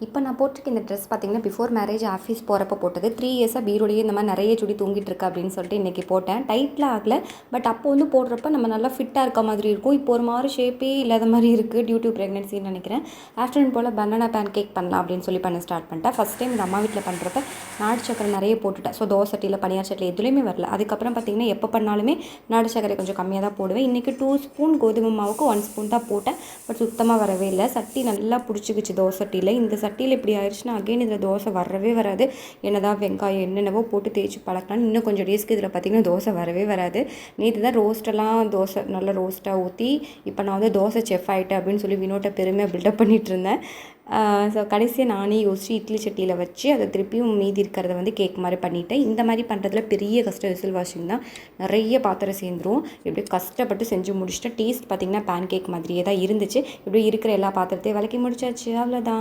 இப்போ நான் போட்டிருக்க இந்த ட்ரெஸ் பார்த்தீங்கன்னா, பிஃபோர் மேரேஜ் ஆஃபீஸ் போகிறப்ப போட்டது. 3 இயர்ஸாக பீரோலேயே இந்த மாதிரி நிறைய சுடி தூங்கிட்டு இருக்கா அப்படின்னு சொல்லிட்டு இன்றைக்கி போட்டேன். டைட்லாம் ஆகல. பட் அப்போ வந்து போடுறப்ப நம்ம நல்லா ஃபிட்டாக இருக்க மாதிரி இருக்கும். இப்போ ஒரு மாதிரி ஷேப்பே இல்லாத மாதிரி இருக்குது டியூ டு ப்ரெக்னன்சின்னு நினைக்கிறேன். ஆஃப்டர்நூன் போல் பனானா பேன் கேக் பண்ணலாம் அப்படின்னு சொல்லி பண்ண ஸ்டார்ட் பண்ணிட்டேன். ஃபஸ்ட் டைம் இந்த அம்மா வீட்டில் பண்ணுறப்ப நாட்டு சக்கரை நிறைய போட்டுட்டேன். ஸோ தோசை சட்டியில் பனியார் சட்டியில் எதுலேயுமே வரல. அதுக்கப்புறம் பார்த்திங்கன்னா எப்போ பண்ணாலுமே நாட்டு சக்கரை கொஞ்சம் கம்மியாக தான் போடுவேன். இன்றைக்கி 2 ஸ்பூன் கோதுமை மாவுக்கு 1 ஸ்பூன் தான் போட்டேன். பட் சுத்தமாக வரவே இல்லை. சட்டி நல்லா பிடிச்சிக்கிச்சு தோசை சட்டியில். இந்த சட்டியில் இப்படி ஆயிடுச்சுன்னா அகைன் இதில் தோசை வரவே வராது. என்னதான் வெங்காயம் என்னென்னவோ போட்டு தேய்ச்சி பழக்கினாலும் இன்னும் கொஞ்சம் டேஸ்க்கு இதில் பார்த்திங்கன்னா தோசை வரவே வராது. நேற்று தான் ரோஸ்ட்டெல்லாம் தோசை நல்லா ரோஸ்ட்டாக ஊற்றி இப்போ நான் வந்து தோசை செஃப் ஆகிட்டேன் அப்படின்னு சொல்லி வினோட்டை பெருமையாக பில்டப் பண்ணிகிட்டு இருந்தேன். ஸோ கடைசியாக நானே யோசிச்சு இட்லி சட்டியில் வச்சு அதை திருப்பியும் மீதி இருக்கிறத வந்து கேக் மாதிரி பண்ணிவிட்டேன். இந்த மாதிரி பண்ணுறதுல பெரிய கஷ்டம் விசில் வாஷிங் தான். நிறைய பாத்திரம் சேர்ந்துரும். இப்படி கஷ்டப்பட்டு செஞ்சு முடிச்சுட்டு டேஸ்ட் பார்த்திங்கன்னா பேன் கேக் மாதிரியே தான் இருந்துச்சு. இப்படி இருக்கிற எல்லா பாத்திரத்தையும் விளக்கி முடிச்சாச்சு. அவ்வளோதான்.